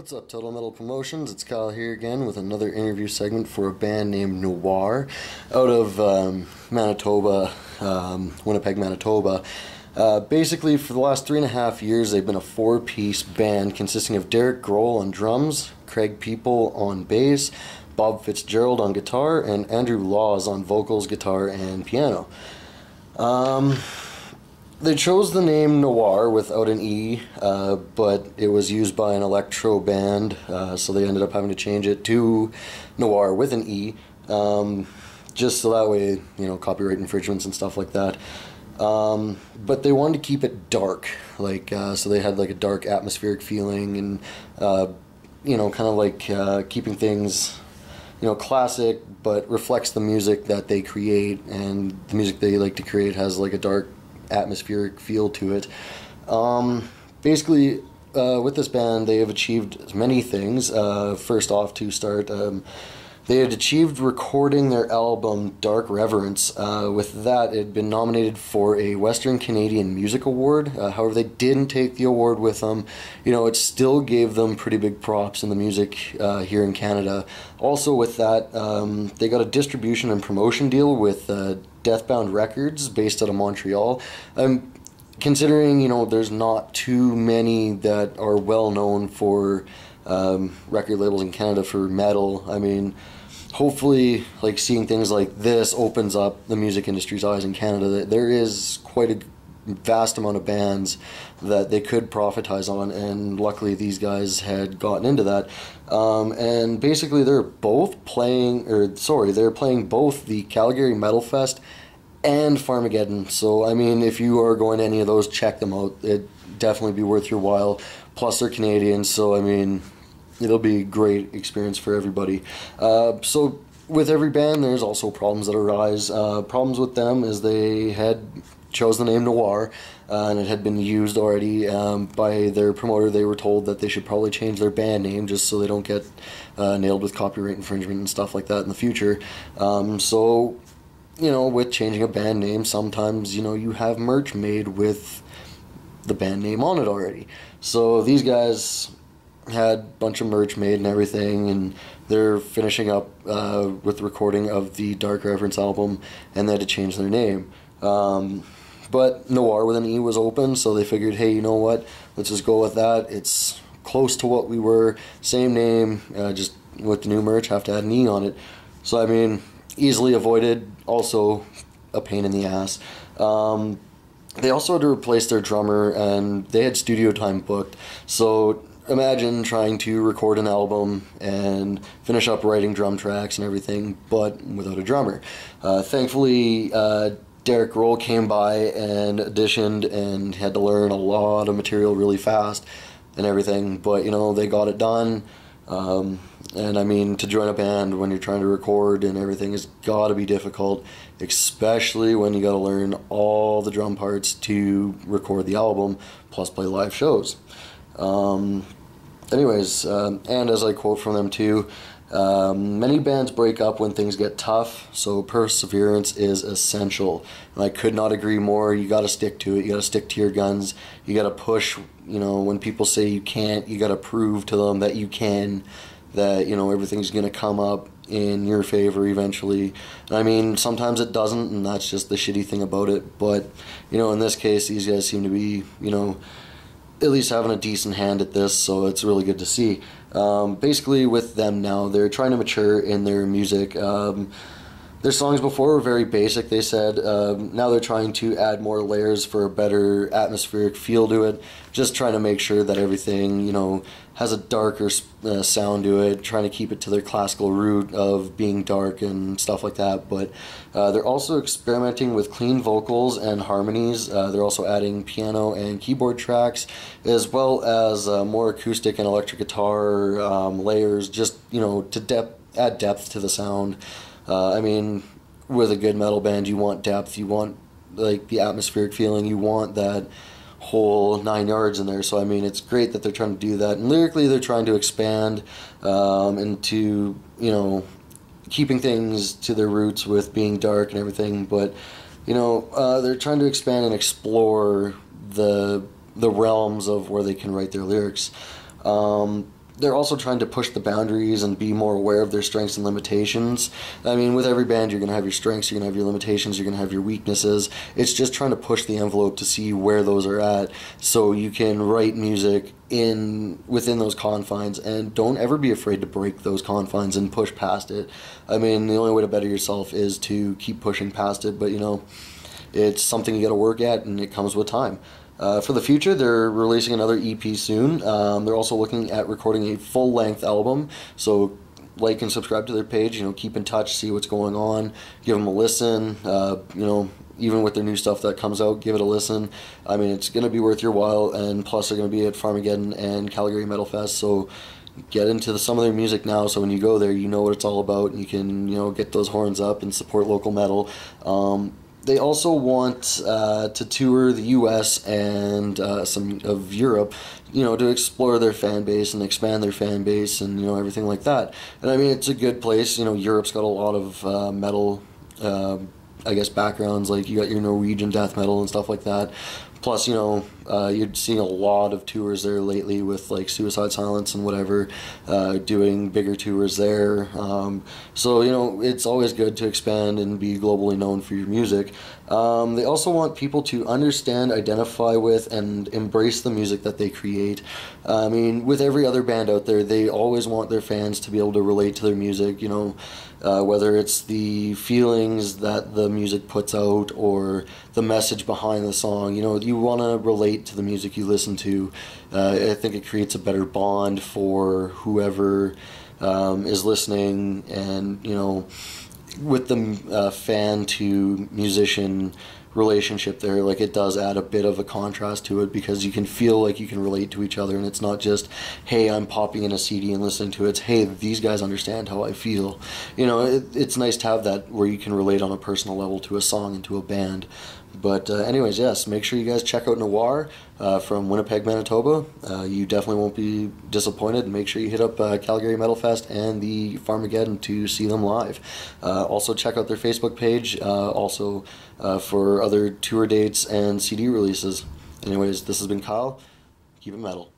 What's up, Total Metal Promotions? It's Kyle here again with another interview segment for a band named Noire out of Manitoba, Winnipeg, Manitoba. Basically, for the last 3.5 years, they've been a four-piece band consisting of Derek Grohl on drums, Craig People on bass, Bob Fitzgerald on guitar, and Andrew Laws on vocals, guitar, and piano. They chose the name Noire without an E, but it was used by an electro band, so they ended up having to change it to Noire with an E, just so that way, you know, copyright infringements and stuff like that. But they wanted to keep it dark, like, so they had like a dark atmospheric feeling and, you know, kind of like keeping things, you know, classic, but reflects the music that they create, and the music they like to create has like a dark atmospheric feel to it. Basically, with this band, they have achieved many things. First off, to start, they had achieved recording their album Dark Reverence. With that, it had been nominated for a Western Canadian Music Award. However, they didn't take the award with them. You know, it still gave them pretty big props in the music here in Canada. Also with that, they got a distribution and promotion deal with Deathbound Records, based out of Montreal. Considering, you know, there's not too many that are well known for record labels in Canada for metal. I mean, hopefully, like, seeing things like this opens up the music industry's eyes in Canada. There is quite a vast amount of bands that they could profitize on, and luckily these guys had gotten into that. And basically they're playing both the Calgary Metal Fest and Farmageddon. So I mean, if you are going to any of those, check them out. It'd definitely be worth your while. Plus they're Canadian, so I mean, it'll be a great experience for everybody. So with every band, there's also problems that arise. Problems with them is they had chose the name Noire, and it had been used already by their promoter. They were told that they should probably change their band name just so they don't get nailed with copyright infringement and stuff like that in the future. So, you know, with changing a band name, sometimes, you know, you have merch made with the band name on it already. So these guys had a bunch of merch made and everything, and they're finishing up with the recording of the Dark Reverence album, and they had to change their name. But Noire with an E was open, so they figured, hey, you know what, let's just go with that. It's close to what we were, same name, just with the new merch, have to add an E on it. So I mean, easily avoided, also a pain in the ass. They also had to replace their drummer, and they had studio time booked, so imagine trying to record an album and finish up writing drum tracks and everything, but without a drummer. Thankfully, Derek Grohl came by and auditioned and had to learn a lot of material really fast and everything, but you know, they got it done. And I mean, to join a band when you're trying to record and everything has got to be difficult, especially when you got to learn all the drum parts to record the album, plus play live shows. Anyways, and as I quote from them too, many bands break up when things get tough, so perseverance is essential. And I could not agree more. You got to stick to it. You got to stick to your guns. You got to push, you know, when people say you can't, you got to prove to them that you can, that, you know, everything's going to come up in your favor eventually. I mean, sometimes it doesn't, and that's just the shitty thing about it. But, you know, in this case, these guys seem to be, you know, at least having a decent hand at this, so it's really good to see. Basically with them now, they're trying to mature in their music. Their songs before were very basic, they said. Now they're trying to add more layers for a better atmospheric feel to it, just trying to make sure that everything, you know, has a darker sound to it, trying to keep it to their classical root of being dark and stuff like that. But they're also experimenting with clean vocals and harmonies. They're also adding piano and keyboard tracks, as well as more acoustic and electric guitar layers, just, you know, to add depth to the sound. I mean, with a good metal band, you want depth, you want like the atmospheric feeling, you want that whole 9 yards in there. So I mean, it's great that they're trying to do that, and lyrically they're trying to expand into, you know, keeping things to their roots with being dark and everything, but you know, they're trying to expand and explore the realms of where they can write their lyrics. they're also trying to push the boundaries and be more aware of their strengths and limitations. I mean, with every band, you're going to have your strengths, you're going to have your limitations, you're going to have your weaknesses. It's just trying to push the envelope to see where those are at, so you can write music within those confines, and don't ever be afraid to break those confines and push past it. I mean, the only way to better yourself is to keep pushing past it, but you know, it's something you got to work at, and it comes with time. For the future, they're releasing another EP soon. They're also looking at recording a full-length album, so like and subscribe to their page. You know, keep in touch, see what's going on, give them a listen. You know, even with their new stuff that comes out, give it a listen. I mean, it's going to be worth your while, and plus they're going to be at Farmageddon and Calgary Metal Fest, so get into some of their music now, so when you go there, you know what it's all about, and you can, you know, get those horns up and support local metal. They also want to tour the U.S. and some of Europe, you know, to explore their fan base and expand their fan base, and you know, everything like that. And I mean, it's a good place. You know, Europe's got a lot of metal, I guess, backgrounds. Like, you got your Norwegian death metal and stuff like that. Plus, you know, you're seeing a lot of tours there lately with like Suicide Silence and whatever, doing bigger tours there. So, you know, it's always good to expand and be globally known for your music. They also want people to understand, identify with, and embrace the music that they create. I mean, with every other band out there, they always want their fans to be able to relate to their music, you know, whether it's the feelings that the music puts out or the message behind the song. You know, you want to relate to the music you listen to. I think it creates a better bond for whoever is listening, and, you know, with the fan to musician relationship there, like, it does add a bit of a contrast to it, because you can feel like you can relate to each other, and it's not just, hey, I'm popping in a CD and listening to it. It's, hey, these guys understand how I feel. You know, it's nice to have that where you can relate on a personal level to a song and to a band. But anyways, yes, make sure you guys check out Noire from Winnipeg, Manitoba. You definitely won't be disappointed. Make sure you hit up Calgary Metal Fest and the Farmageddon to see them live. Also check out their Facebook page, also for other tour dates and CD releases. Anyways, this has been Kyle. Keep it metal.